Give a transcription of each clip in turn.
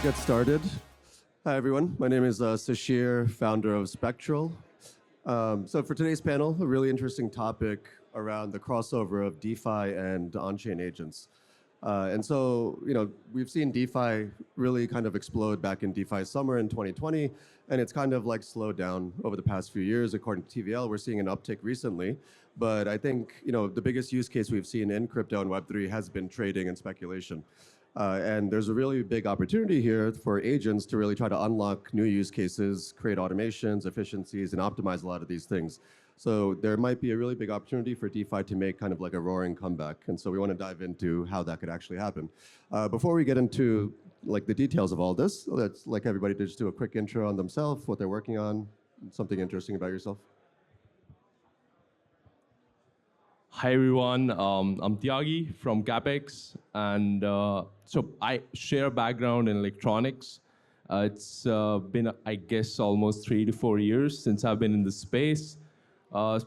get started. Hi, everyone. My name is Sishir, founder of Spectral. So for today's panel, a really interesting topic around the crossover of DeFi and on-chain agents. And so, we've seen DeFi really kind of explode back in DeFi summer in 2020, and it's kind of like slowed down over the past few years. According to TVL, we're seeing an uptick recently. But I think, the biggest use case we've seen in crypto and Web3 has been trading and speculation. And there's a really big opportunity here for agents to really try to unlock new use cases, create automations, efficiencies, and optimize a lot of these things. So there might be a really big opportunity for DeFi to make kind of like a roaring comeback. And so we want to dive into how that could actually happen. Before we get into like the details of all this, let's like everybody to just do a quick intro on themselves, what they're working on, something interesting about yourself. Hi everyone, I'm Tyagi from Capx, and so I share a background in electronics. It's been, I guess, almost 3 to 4 years since I've been in this space. I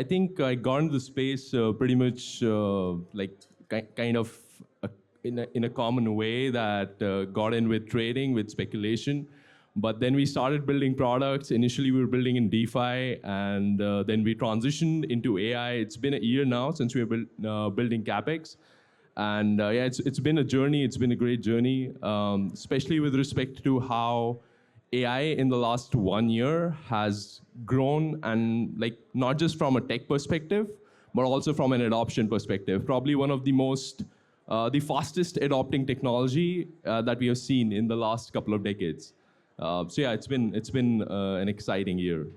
think I got into the space pretty much kind of in a common way that got in with trading, with speculation. But then we started building products. Initially, we were building in DeFi, and then we transitioned into AI. It's been a year now since we were building Capx. And yeah, it's been a journey. It's been a great journey, especially with respect to how AI in the last 1 year has grown, and like not just from a tech perspective, but also from an adoption perspective. Probably one of the most, the fastest adopting technology that we have seen in the last couple of decades. So yeah, it's been an exciting year.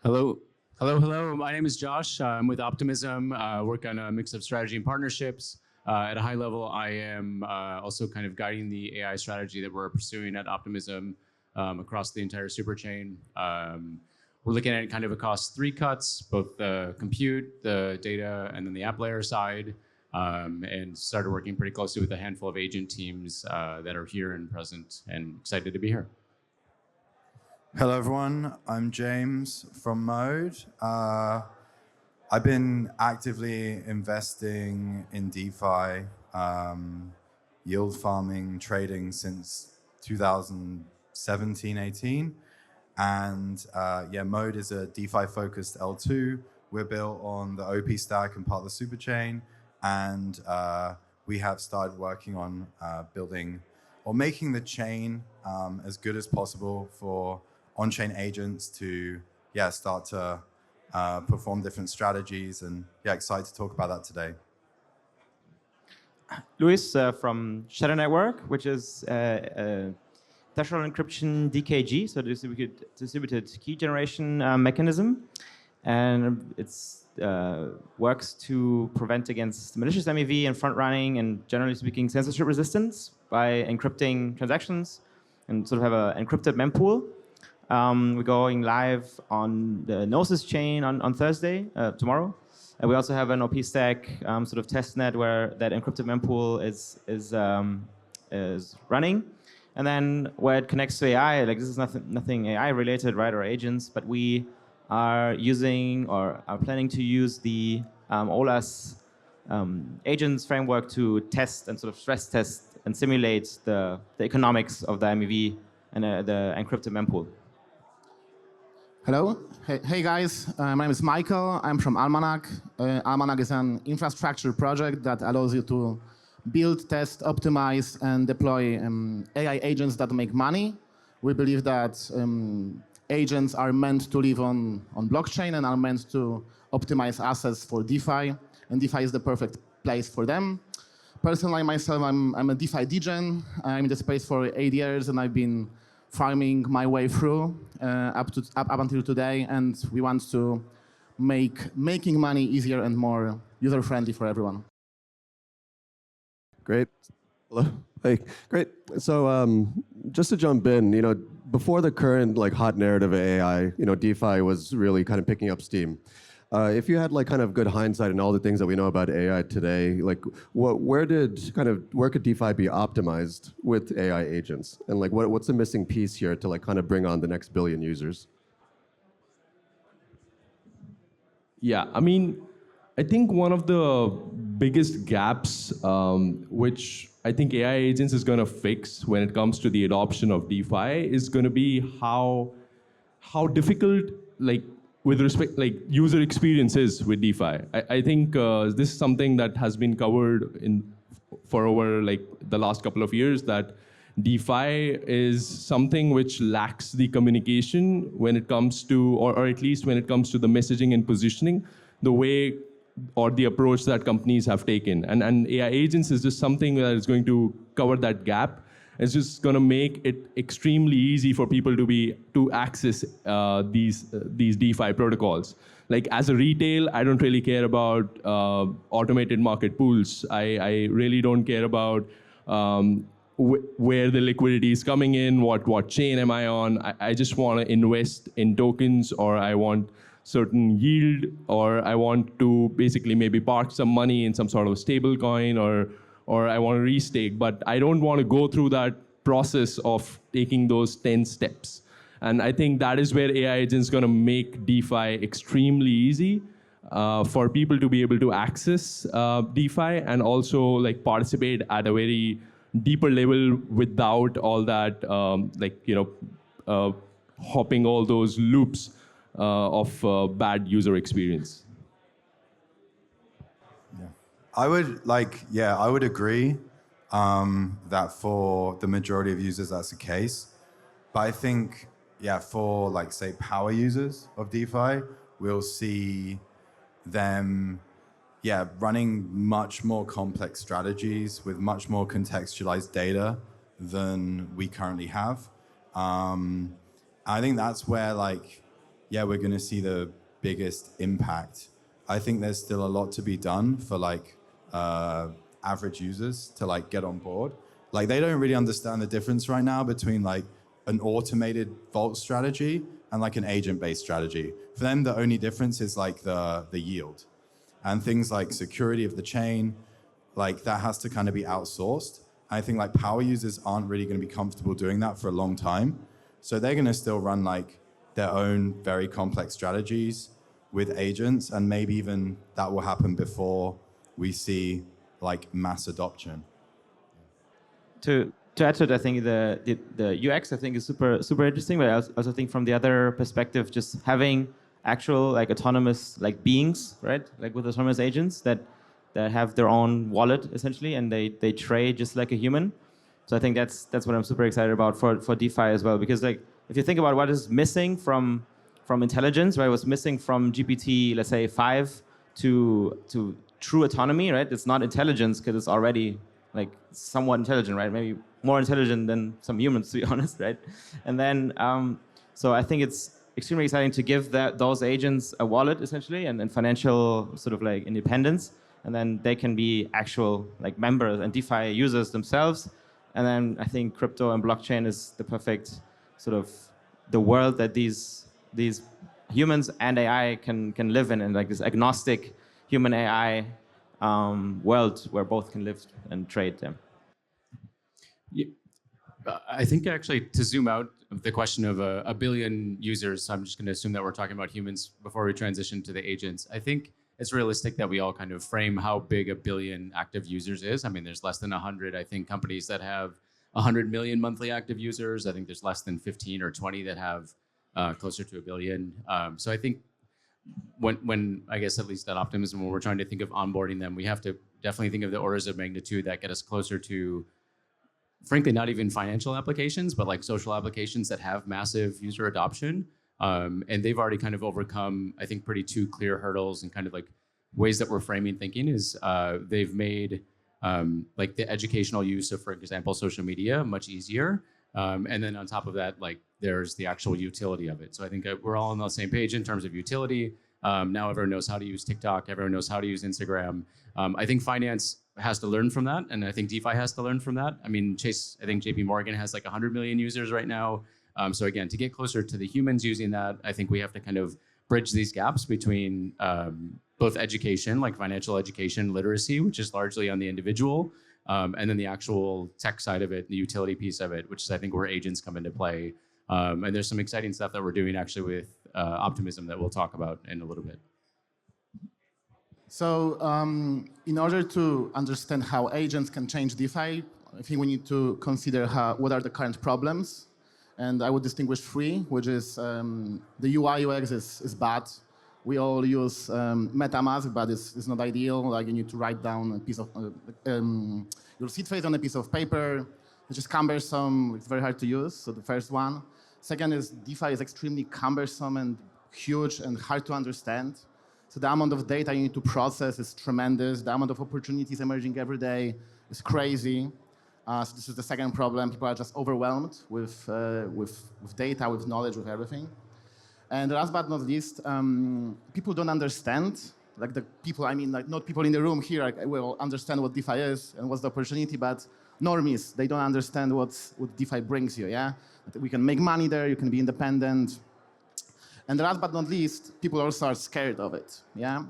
Hello. My name is Josh. I'm with Optimism. Work on a mix of strategy and partnerships. At a high level, I am also kind of guiding the AI strategy that we're pursuing at Optimism across the entire superchain. We're looking at it kind of across 3 cuts, both the compute, the data, and then the app layer side. And started working pretty closely with a handful of agent teams that are here and present, and excited to be here. Hello, everyone. I'm James from Mode. I've been actively investing in DeFi, yield farming, trading since 2017, 18. And yeah, Mode is a DeFi-focused L2. We're built on the OP stack and part of the superchain. And we have started working on building or making the chain as good as possible for on-chain agents to start to perform different strategies, and excited to talk about that today. Luis from Shadow Network, which is threshold encryption DKG, so distributed key generation mechanism, and it's works to prevent against malicious MEV and front running, and generally speaking censorship resistance by encrypting transactions, and sort of have an encrypted mempool. We're going live on the Gnosis chain on Thursday, tomorrow. And we also have an OP stack sort of testnet where that encrypted mempool is running. And then where it connects to AI, like this is nothing AI related, right, or agents, but we are using or are planning to use the Olas agents framework to test and sort of stress test and simulate the economics of the MEV and the encrypted mempool. Hello. Hey guys, my name is Michael. I'm from Almanak. Almanak is an infrastructure project that allows you to build, test, optimize, and deploy AI agents that make money. We believe that agents are meant to live on blockchain and are meant to optimize assets for DeFi, and DeFi is the perfect place for them. Personally, myself, I'm a DeFi degen. I'm in the space for 8 years, and I've been farming my way through up until today, and we want to make making money easier and more user-friendly for everyone. Great. Hello. Hey, great. So just to jump in, before the current hot narrative of AI, DeFi was really kind of picking up steam. If you had kind of good hindsight and all the things that we know about AI today, where could DeFi be optimized with AI agents, and what's the missing piece here to kind of bring on the next billion users? Yeah, I mean, I think one of the biggest gaps, which I think AI agents is going to fix when it comes to the adoption of DeFi, is going to be how difficult, like with respect, like user experiences with DeFi. I think this is something that has been covered for over like the last couple of years, that DeFi is something which lacks the communication when it comes to, or at least when it comes to the messaging and positioning, the way or the approach that companies have taken. And AI agents is just something that is going to cover that gap. It's just going to make it extremely easy for people to access these DeFi protocols. Like as a retail, I don't really care about automated market pools. I really don't care about where the liquidity is coming in, what chain am I on. I just want to invest in tokens, or I want certain yield, or I want to basically maybe park some money in some sort of stable coin, or I want to restake, but I don't want to go through that process of taking those 10 steps. And I think that is where AI agents going to make DeFi extremely easy for people to be able to access DeFi and also like participate at a very deeper level without all that hopping all those loops of bad user experience. I would agree that for the majority of users that's the case. But I think, for like say power users of DeFi, we'll see them running much more complex strategies with much more contextualized data than we currently have. I think that's where we're going to see the biggest impact. I think there's still a lot to be done for average users to get on board. They don't really understand the difference right now between an automated vault strategy and an agent-based strategy. For them, the only difference is the yield. And things like security of the chain, that has to kind of be outsourced. I think power users aren't really going to be comfortable doing that for a long time. So they're going to still run their own very complex strategies with agents, and maybe even that will happen before we see mass adoption. To add to it, I think the UX I think is super interesting, but I also think from the other perspective, just having actual autonomous beings, right? With autonomous agents that have their own wallet essentially, and they trade just like a human. So I think that's what I'm super excited about for DeFi as well, because if you think about what is missing from intelligence, right? What's missing from GPT, let's say 5 to true autonomy, right? It's not intelligence because it's already somewhat intelligent, right? Maybe more intelligent than some humans, to be honest, right? And then so I think it's extremely exciting to give those agents a wallet essentially and financial sort of independence, and then they can be actual members and DeFi users themselves. And then I think crypto and blockchain is the perfect sort of the world that these humans and AI can live in this agnostic human AI world where both can live and trade them. Yeah. I think actually to zoom out the question of a billion users, I'm just going to assume that we're talking about humans before we transition to the agents. I think it's realistic that we all kind of frame how big a billion active users is. I mean, there's less than 100, I think, companies that have 100 million monthly active users. I think there's less than 15 or 20 that have closer to a billion. So I think when I guess at least at Optimism, when we're trying to think of onboarding them, we have to definitely think of the orders of magnitude that get us closer to, frankly, not even financial applications, but social applications that have massive user adoption. And they've already kind of overcome, I think, pretty two clear hurdles, and kind of ways that we're framing thinking is they've made the educational use of, for example, social media much easier. And then on top of that, there's the actual utility of it. So I think we're all on the same page in terms of utility. Now everyone knows how to use TikTok. Everyone knows how to use Instagram. I think finance has to learn from that, and I think DeFi has to learn from that. I mean, I think JP Morgan has 100 million users right now. So again, to get closer to the humans using that, I think we have to kind of bridge these gaps between both education, financial education, literacy, which is largely on the individual, and then the actual tech side of it, the utility piece of it, which is I think where agents come into play. And there's some exciting stuff that we're doing actually with Optimism that we'll talk about in a little bit. So in order to understand how agents can change DeFi, I think we need to consider what are the current problems. And I would distinguish three, which is the UI UX is bad. We all use MetaMask, but it's not ideal. Like you need to write down a piece of your seed phrase on a piece of paper. It's just cumbersome. It's very hard to use. So the first one. Second is DeFi is extremely cumbersome and huge and hard to understand. So the amount of data you need to process is tremendous. The amount of opportunities emerging every day is crazy. So this is the second problem. People are just overwhelmed with data, with knowledge, with everything. And last but not least, people don't understand. Like the people, I mean, like not people in the room here will understand what DeFi is and what's the opportunity, but normies, they don't understand what DeFi brings you, yeah? We can make money there, you can be independent. And last but not least, people also are scared of it, yeah?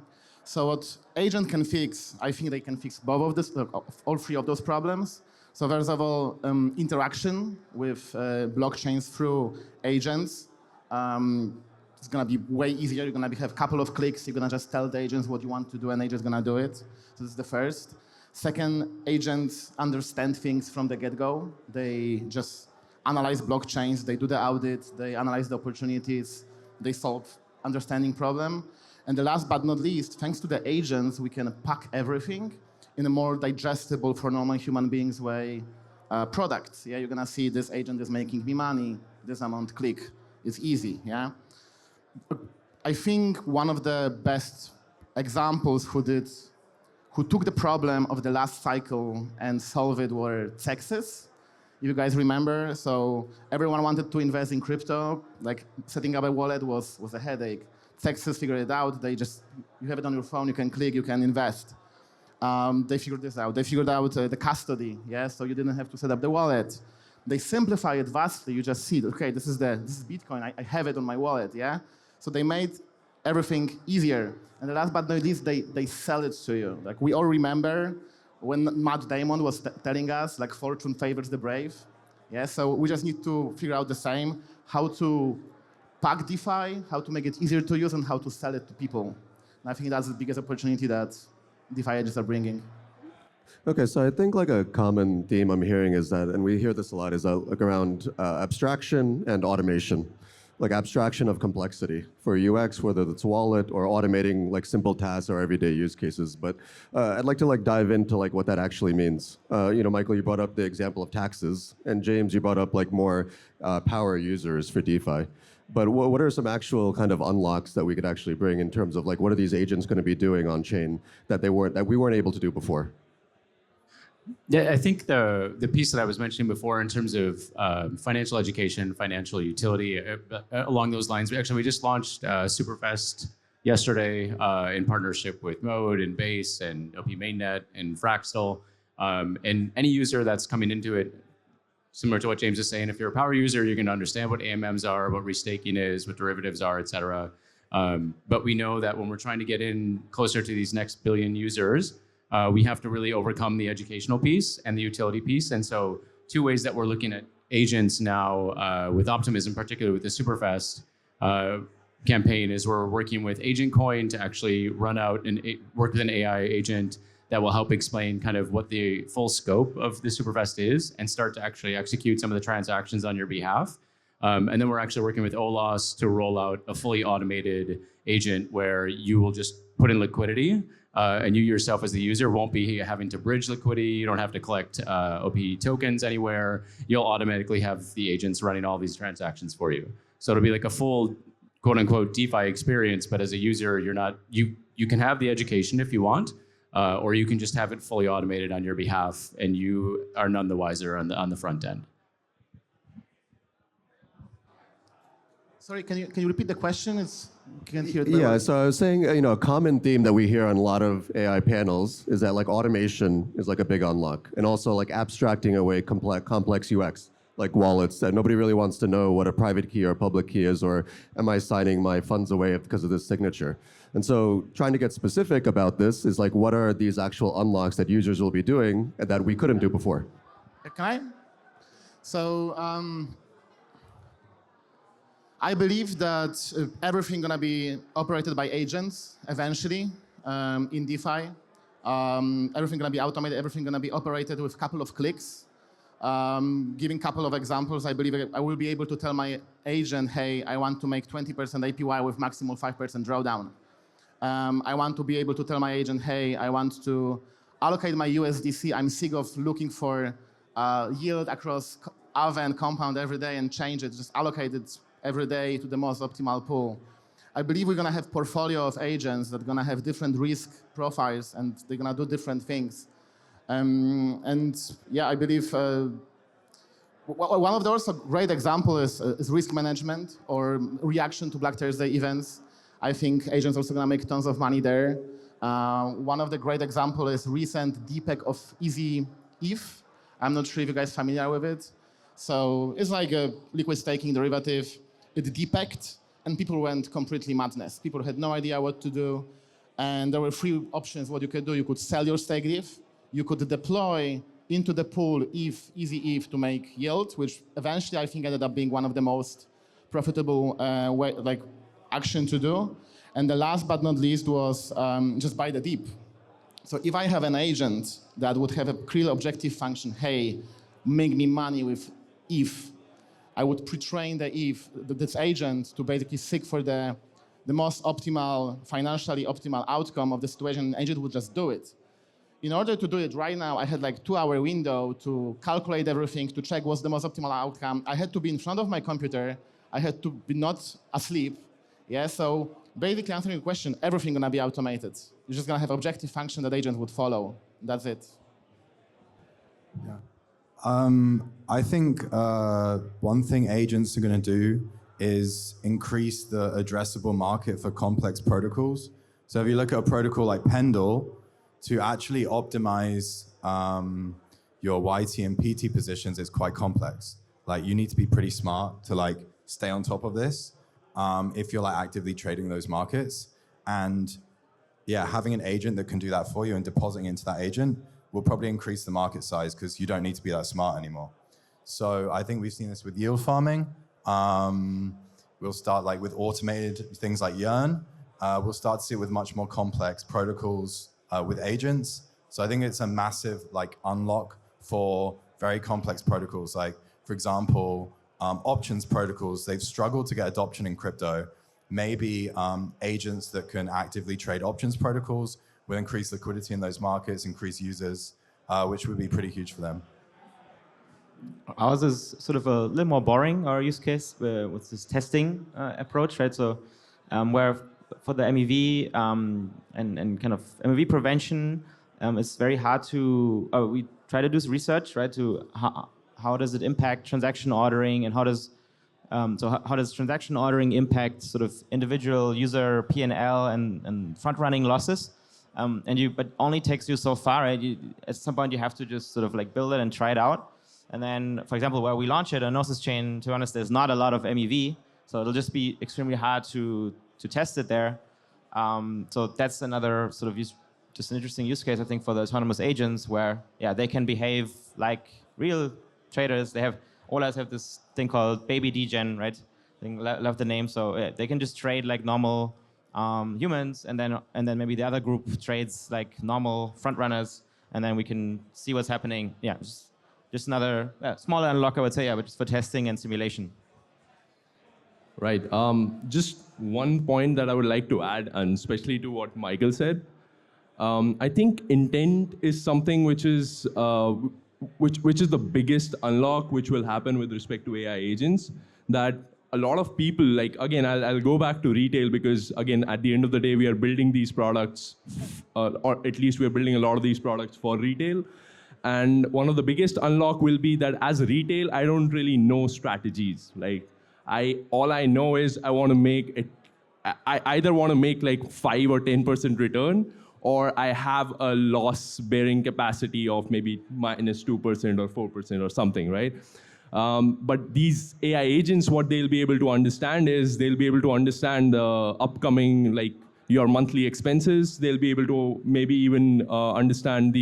So what agent can fix, I think they can fix both of this, all three of those problems. So first of all, interaction with blockchains through agents. It's gonna be way easier. You're gonna have a couple of clicks. You're gonna just tell the agents what you want to do, and agent's gonna do it. So this is the first. Second, agents understand things from the get-go. They just analyze blockchains. They do the audit. They analyze the opportunities. They solve understanding problem. And the last but not least, thanks to the agents, we can pack everything in a more digestible for normal human beings way products. Yeah, you're gonna see this agent is making me money. This amount click. It's easy. Yeah. I think one of the best examples who took the problem of the last cycle and solved it were Texas. You guys remember? So everyone wanted to invest in crypto. Like setting up a wallet was a headache. Texas figured it out. You have it on your phone, you can click, you can invest. They figured this out. They figured out the custody, yeah? So you didn't have to set up the wallet. They simplify it vastly. You just see, okay, this is Bitcoin. I have it on my wallet, yeah? So they made everything easier. And the last but not least, they sell it to you. Like we all remember when Matt Damon was telling us, like fortune favors the brave. Yeah, so we just need to figure out the same, how to pack DeFi, how to make it easier to use, and how to sell it to people. And I think that's the biggest opportunity that DeFi agents are bringing. Okay, so I think like a common theme I'm hearing is that, and we hear this a lot, is like around abstraction and automation. Like abstraction of complexity for UX, whether it's wallet or automating like simple tasks or everyday use cases. But I'd like to like dive into like what that actually means. Michael, you brought up the example of taxes, and James, you brought up like more power users for DeFi. But what are some actual kind of unlocks that we could actually bring in terms of like what are these agents going to be doing on chain that we weren't able to do before? Yeah, I think the piece that I was mentioning before in terms of financial education, financial utility, along those lines, we just launched Superfest yesterday in partnership with Mode and Base and OP Mainnet and Fractal. And any user that's coming into it, similar to what James is saying, if you're a power user, you're going to understand what AMMs are, what restaking is, what derivatives are, et cetera. But we know that when we're trying to get in closer to these next billion users, we have to really overcome the educational piece and the utility piece. And so two ways that we're looking at agents now with Optimism, particularly with the Superfest campaign, is we're working with Agentcoin to actually run out and work with an AI agent that will help explain kind of what the full scope of the Superfest is and start to actually execute some of the transactions on your behalf. And then we're actually working with Olas to roll out a fully automated agent where you will just put in liquidity and you yourself as the user won't be having to bridge liquidity. You don't have to collect OP tokens anywhere. You'll automatically have the agents running all these transactions for you. So it'll be like a full quote unquote DeFi experience, but as a user, you can have the education if you want, or you can just have it fully automated on your behalf and you are none the wiser on the front end. Sorry, can you repeat the question? Can't hear it. Yeah, so I was saying, a common theme that we hear on a lot of AI panels is that like automation is like a big unlock, and also like abstracting away complex UX, like wallets that nobody really wants to know what a private key or public key is, or am I signing my funds away because of this signature? And so trying to get specific about this is like, what are these actual unlocks that users will be doing that we couldn't do before? Can I? So I believe that everything gonna be operated by agents eventually. in DeFi. Everything gonna be automated, everything gonna be operated with a couple of clicks. Giving a couple of examples, I believe I will be able to tell my agent, hey, I want to make 20% APY with maximum 5% drawdown. I want to be able to tell my agent, hey, I want to allocate my USDC. I'm sick of looking for yield across Aave and Compound every day and change it, just allocate it every day to the most optimal pool. I believe we're gonna have portfolio of agents that are gonna have different risk profiles and they're gonna do different things. And yeah, I believe one of the also great example is risk management or reaction to Black Thursday events. I think agents also gonna make tons of money there. One of the great example is recent DPEG of Easy ETH. I'm not sure if you guys are familiar with it. So it's like a liquid staking derivative. It DPEG'd and people went completely madness. People had no idea what to do. And there were three options what you could do. You could sell your stake ETH. You could deploy into the pool ETH, Easy ETH to make yield, which eventually I think ended up being one of the most profitable action to do. And the last but not least was just buy the dip. So if I have an agent that would have a clear objective function, hey, make me money with ETH, I would pre-train the ETH, this agent to basically seek for the most optimal, financially optimal outcome of the situation, and agent would just do it. In order to do it right now, I had like 2-hour window to calculate everything, to check what's the most optimal outcome. I had to be in front of my computer. I had to be not asleep. Yeah, so basically answering the question, everything gonna be automated. You're just gonna have objective function that agent would follow. That's it. Yeah. I think one thing agents are going to do is increase the addressable market for complex protocols. So if you look at a protocol like Pendle, to actually optimize your YT and PT positions is quite complex. Like you need to be pretty smart to like stay on top of this if you're like actively trading those markets. And yeah, having an agent that can do that for you and depositing into that agent will probably increase the market size because you don't need to be that smart anymore. So I think we've seen this with yield farming. We'll start like with automated things like Yearn. We'll start to see it with much more complex protocols with agents. So I think it's a massive like unlock for very complex protocols. Like for example, options protocols, they've struggled to get adoption in crypto. Maybe agents that can actively trade options protocols will increase liquidity in those markets, increase users, which would be pretty huge for them. Ours is sort of a little more boring, our use case, with this testing approach, right? So where for the MEV and kind of MEV prevention, it's very hard to, we try to do research, right? To how does it impact transaction ordering and how does transaction ordering impact sort of individual user P&L and front-running losses? But only takes you so far, right? At some point you have to just sort of like build it and try it out. And then, for example, where we launch it, on Gnosis chain, to be honest, there's not a lot of MEV, so it'll just be extremely hard to test it there. So that's another sort of just an interesting use case, I think, for the autonomous agents where, yeah, they can behave like real traders. Olas have this thing called baby degen, right? I think love the name. So yeah, they can just trade like normal humans, and then maybe the other group trades like normal front runners, and then we can see what's happening. Yeah, just another smaller unlock, I would say, yeah, but just for testing and simulation. Right. Just one point that I would like to add, and especially to what Michael said. I think intent is something which is the biggest unlock which will happen with respect to AI agents. That a lot of people, like, again, I'll go back to retail because, again, at the end of the day, we are building these products, or at least we're building a lot of these products for retail. And one of the biggest unlock will be that as retail, I don't really know strategies. Like, all I know is I want to make it. I either want to make like 5 or 10% return, or I have a loss-bearing capacity of maybe -2% or 4% or something, right? But these AI agents, what they'll be able to understand is they'll be able to understand the upcoming, like your monthly expenses. They'll be able to maybe even understand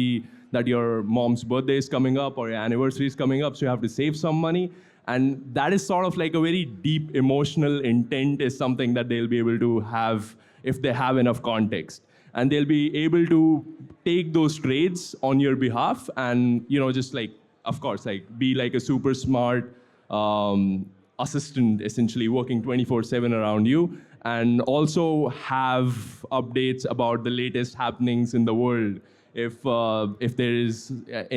that your mom's birthday is coming up or your anniversary is coming up, so you have to save some money. And that is sort of like a very deep emotional intent is something that they'll be able to have if they have enough context. and they'll be able to take those trades on your behalf, and just like, of course, like be like a super smart assistant, essentially working 24/7 around you, and also have updates about the latest happenings in the world. If there is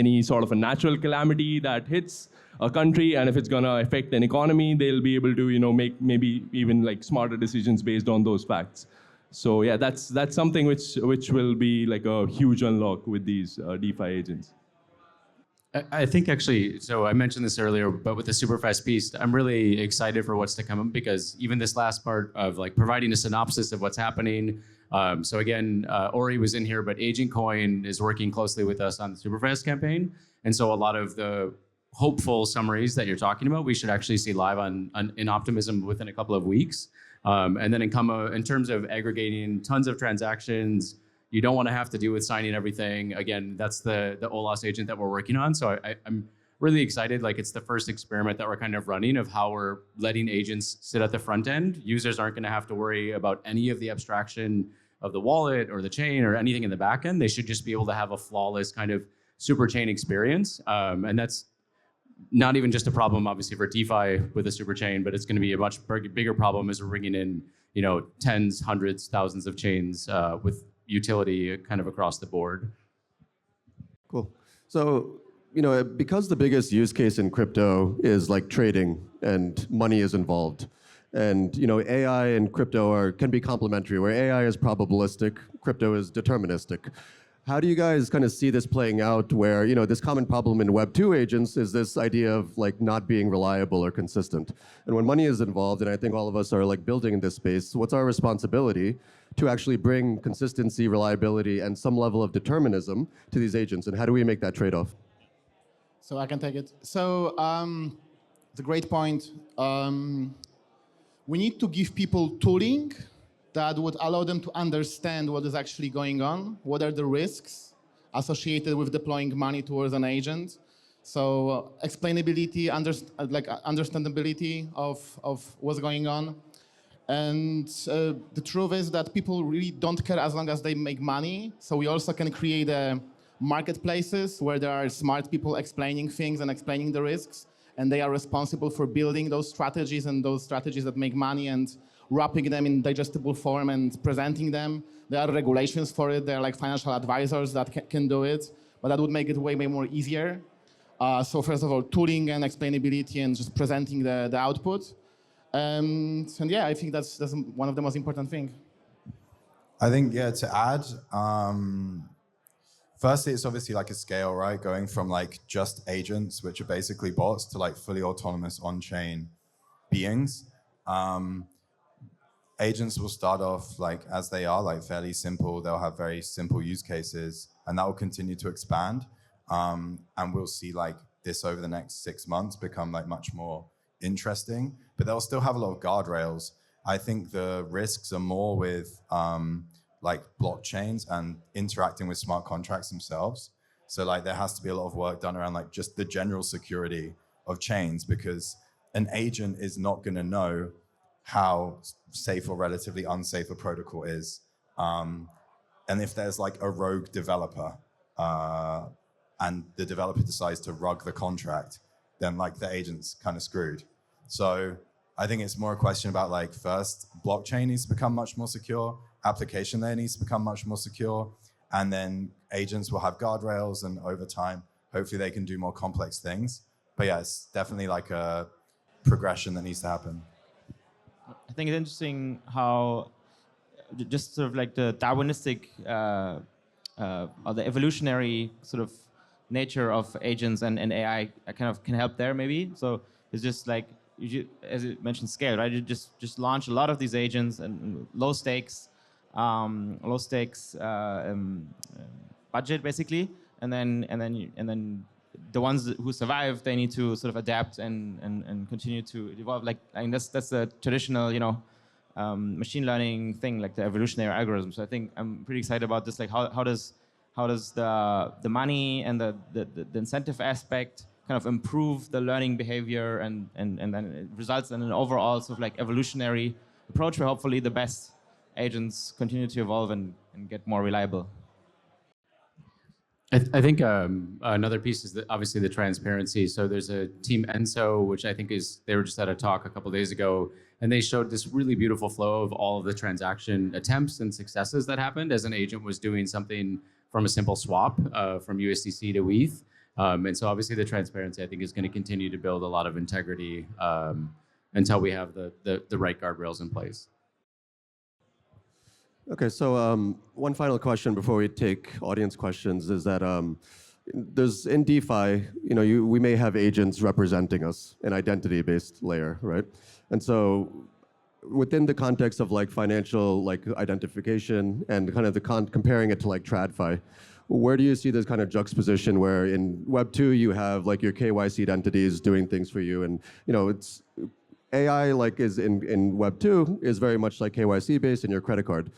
any sort of a natural calamity that hits a country, and if it's going to affect an economy, they'll be able to make maybe even like smarter decisions based on those facts. So yeah, that's something which will be like a huge unlock with these DeFi agents. I think actually, so I mentioned this earlier, but with the super fast piece, I'm really excited for what's to come, because even this last part of like providing a synopsis of what's happening. So again, Ori was in here, but Agentcoin is working closely with us on the super fast campaign. And so a lot of the hopeful summaries that you're talking about, we should actually see live in Optimism within a couple of weeks. And then in terms of aggregating tons of transactions, you don't want to have to deal with signing everything. Again, that's the Olas agent that we're working on. So I'm really excited. Like, it's the first experiment that we're kind of running of how we're letting agents sit at the front end. Users aren't going to have to worry about any of the abstraction of the wallet or the chain or anything in the back end. They should just be able to have a flawless kind of super chain experience. And that's not even just a problem, obviously, for DeFi with a super chain, but it's going to be a much bigger problem as we're bringing in, tens, hundreds, thousands of chains with utility kind of across the board. Cool. So, because the biggest use case in crypto is like trading and money is involved, and AI and crypto can be complementary, where AI is probabilistic, crypto is deterministic. How do you guys kind of see this playing out where, this common problem in Web 2 agents is this idea of like not being reliable or consistent? And when money is involved, and I think all of us are like building in this space, what's our responsibility to actually bring consistency, reliability, and some level of determinism to these agents? And how do we make that trade-off? So I can take it. So it's a great point. We need to give people tooling that would allow them to understand what is actually going on, what are the risks associated with deploying money towards an agent. So explainability, understandability of what's going on. And the truth is that people really don't care as long as they make money. So we also can create marketplaces where there are smart people explaining things and explaining the risks, and they are responsible for building those strategies and those strategies that make money and wrapping them in digestible form and presenting them. There are regulations for it. There are like financial advisors that can do it, but that would make it way more easier. So first of all, tooling and explainability and just presenting the output. And yeah, I think that's one of the most important things. I think, to add, firstly, it's obviously like a scale, right? Going from like just agents, which are basically bots, to like fully autonomous on-chain beings. Agents will start off like as they are, like fairly simple. They'll have very simple use cases, and that will continue to expand. And we'll see like this over the next 6 months become like much more interesting, but they'll still have a lot of guardrails. I think the risks are more with like blockchains and interacting with smart contracts themselves. So like there has to be a lot of work done around like just the general security of chains, because an agent is not going to know how safe or relatively unsafe a protocol is. And if there's like a rogue developer and the developer decides to rug the contract, then like the agent's kind of screwed. So I think it's more a question about like, first, blockchain needs to become much more secure, application layer needs to become much more secure, and then agents will have guardrails, and over time, hopefully they can do more complex things. But yeah, it's definitely like a progression that needs to happen. I think it's interesting how just sort of like the Darwinistic or the evolutionary sort of nature of agents and AI kind of can help there maybe. So it's just like, as you mentioned, scale, right? You just launch a lot of these agents and low stakes budget basically, and then the ones who survive, they need to sort of adapt and continue to evolve. Like, I mean, that's the traditional, machine learning thing, like the evolutionary algorithm. So I think I'm pretty excited about this. Like, how does the money and the incentive aspect kind of improve the learning behavior, and then it results in an overall sort of like evolutionary approach where hopefully the best agents continue to evolve and get more reliable. I think another piece is obviously the transparency. So there's a team ENSO, which I think they were just at a talk a couple of days ago, and they showed this really beautiful flow of all of the transaction attempts and successes that happened as an agent was doing something from a simple swap from USDC to ETH. And so obviously the transparency, I think, is going to continue to build a lot of integrity until we have the right guardrails in place. Okay, so one final question before we take audience questions is that there's in DeFi, we may have agents representing us, an identity-based layer, right? And so within the context of like financial identification and kind of comparing it to like TradFi, where do you see this kind of juxtaposition where in Web 2 you have like your KYC entities doing things for you, and it's AI is in Web 2 is very much like KYC based in your credit card.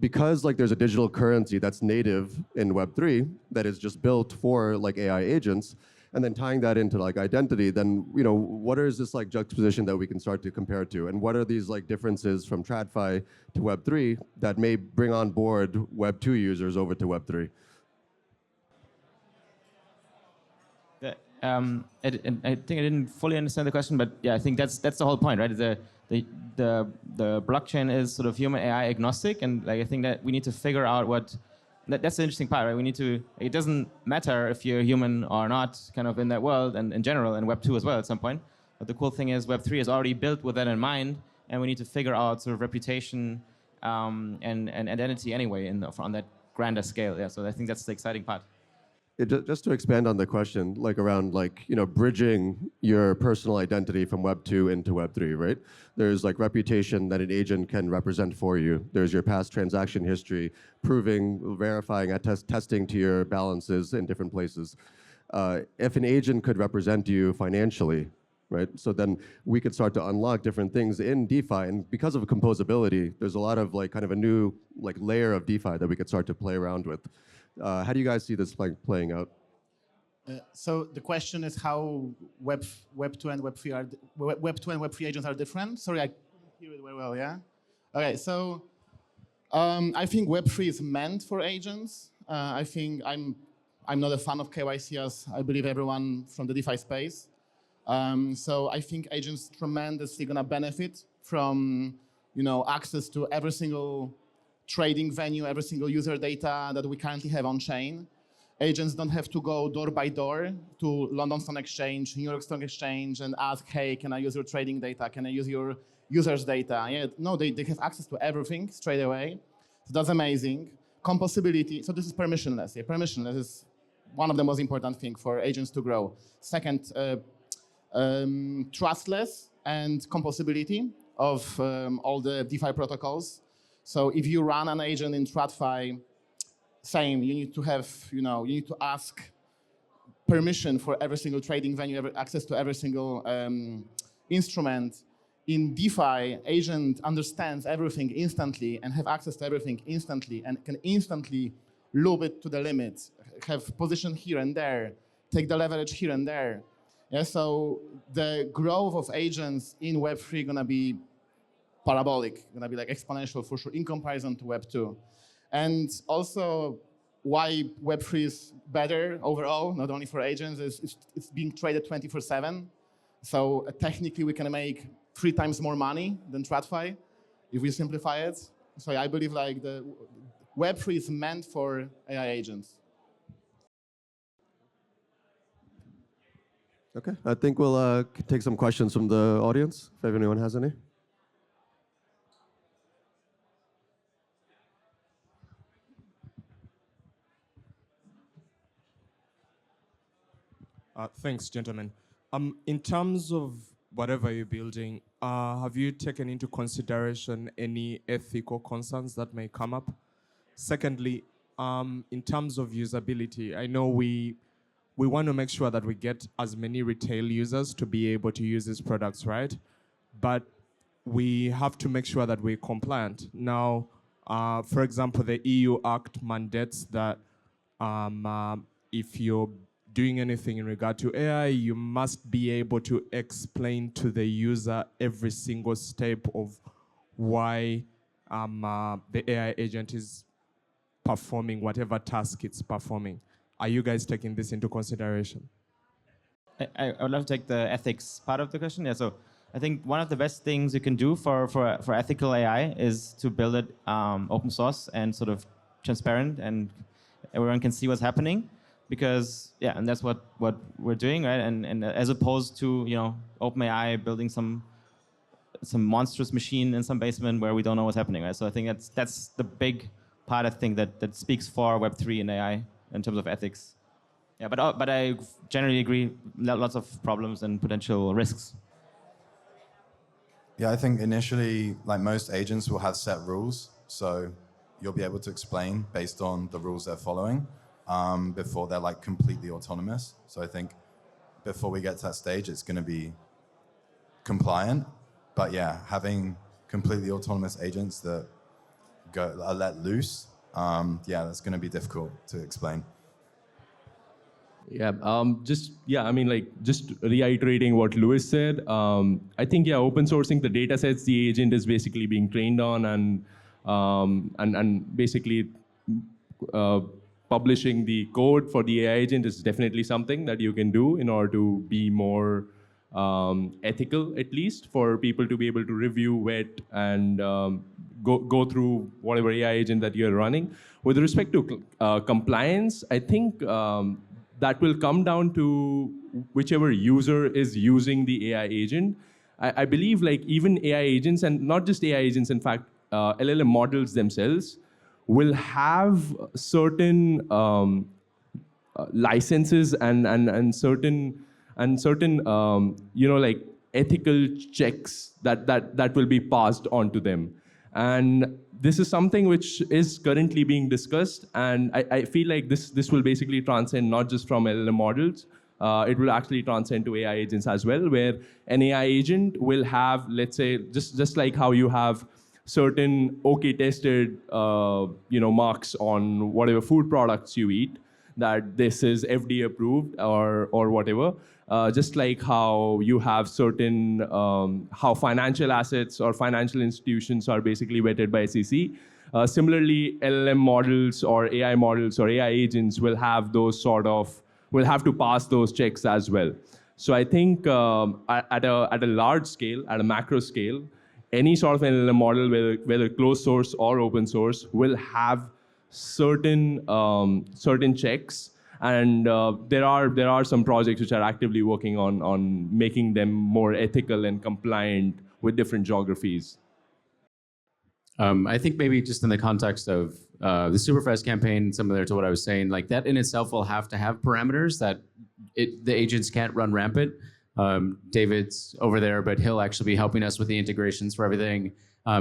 Because there's a digital currency that's native in Web 3 that is just built for AI agents, and then tying that into identity, then what is this juxtaposition that we can start to compare to, and what are these differences from TradFi to Web 3 that may bring on board Web 2 users over to Web 3? I think I didn't fully understand the question, but yeah, I think that's the whole point, right? The blockchain is sort of human AI agnostic, and I think that we need to figure out that's the interesting part, right? We need to. It doesn't matter if you're human or not, kind of in that world, and in general, in Web 2 as well at some point. But the cool thing is Web 3 is already built with that in mind, and we need to figure out sort of reputation and identity anyway on that grander scale. Yeah, so I think that's the exciting part. Just to expand on the question, around bridging your personal identity from Web 2 into Web 3, right? There's reputation that an agent can represent for you. There's your past transaction history, verifying, testing to your balances in different places. If an agent could represent you financially, right? So then we could start to unlock different things in DeFi, and because of composability, there's a lot of kind of a new layer of DeFi that we could start to play around with. How do you guys see this playing out? So the question is how Web 2 and Web 3 agents are different. Sorry, I couldn't hear it very well. Yeah. Okay. So I think Web 3 is meant for agents. I think I'm not a fan of KYC, as I believe everyone from the DeFi space. So I think agents tremendously gonna benefit from access to every single trading venue, every single user data that we currently have on chain. Agents don't have to go door by door to London Stock Exchange, New York Stock Exchange, and ask, hey, can I use your trading data? Can I use your users' data? Yeah, no, they have access to everything straight away. So that's amazing. Composability, so this is permissionless. Yeah, permissionless is one of the most important things for agents to grow. Second, trustless and composability of all the DeFi protocols. So if you run an agent in TradFi, same, you need to have, you need to ask permission for every single trading venue, access to every single instrument. In DeFi, agent understands everything instantly and have access to everything instantly and can instantly loop it to the limit, have position here and there, take the leverage here and there. Yeah, so the growth of agents in Web3 gonna be parabolic, gonna be exponential for sure in comparison to Web 2. And also why Web3 is better overall, not only for agents, is it's being traded 24/7. So technically we can make 3 times more money than TradFi if we simplify it. So I believe the Web3 is meant for AI agents. Okay, I think we'll take some questions from the audience, if anyone has any. Thanks, gentlemen. In terms of whatever you're building, have you taken into consideration any ethical concerns that may come up? Secondly, in terms of usability, I know we want to make sure that we get as many retail users to be able to use these products, right? But we have to make sure that we're compliant. Now, for example, the EU Act mandates that if you're doing anything in regard to AI, you must be able to explain to the user every single step of why the AI agent is performing whatever task it's performing. Are you guys taking this into consideration? I would love to take the ethics part of the question. Yeah, so I think one of the best things you can do for ethical AI is to build it open source and sort of transparent, and everyone can see what's happening. Because yeah, and that's what we're doing, right? And as opposed to OpenAI building some monstrous machine in some basement where we don't know what's happening, right? So I think that's the big part, I think, that speaks for Web3 and AI in terms of ethics. Yeah, but I generally agree, lots of problems and potential risks. Yeah, I think initially, like most agents will have set rules, so you'll be able to explain based on the rules they're following before they're like completely autonomous. So I think before we get to that stage, it's going to be compliant. But yeah, having completely autonomous agents that are let loose, yeah, that's going to be difficult to explain. Yeah, I mean, like, just reiterating what Louis said, I think, yeah, open sourcing the data sets the agent is basically being trained on, and basically publishing the code for the AI agent is definitely something that you can do in order to be more ethical, at least, for people to be able to review, vet, and go through whatever AI agent that you're running. With respect to compliance, I think that will come down to whichever user is using the AI agent. I believe, like, even AI agents, and not just AI agents, in fact, LLM models themselves will have certain licenses and certain like ethical checks that will be passed on to them. And this is something which is currently being discussed, and I feel like this will basically transcend not just from LLM models, it will actually transcend to AI agents as well, where an AI agent will have, let's say, just like how you have certain OK tested marks on whatever food products you eat, that this is FDA approved or whatever. Just like how you have certain, how financial assets or financial institutions are basically vetted by SEC. Similarly, LLM models or AI models or AI agents will have will have to pass those checks as well. So I think at a large scale, at a macro scale, any sort of an LLM model, whether closed source or open source, will have certain checks. And there are some projects which are actively working on making them more ethical and compliant with different geographies. I think maybe just in the context of the Superfast campaign, similar to what I was saying, like that in itself will have to have parameters that the agents can't run rampant. David's over there, but he'll actually be helping us with the integrations for everything.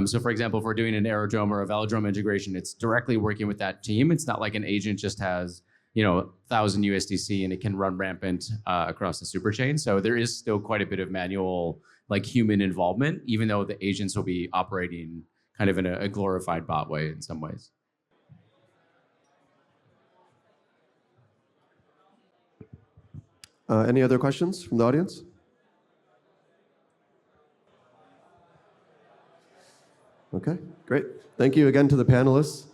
So for example, if we're doing an aerodrome or a velodrome integration, it's directly working with that team. It's not like an agent just has 1,000 USDC and it can run rampant across the superchain. So there is still quite a bit of manual, like human involvement, even though the agents will be operating kind of in a glorified bot way in some ways. Any other questions from the audience? Okay, great. Thank you again to the panelists.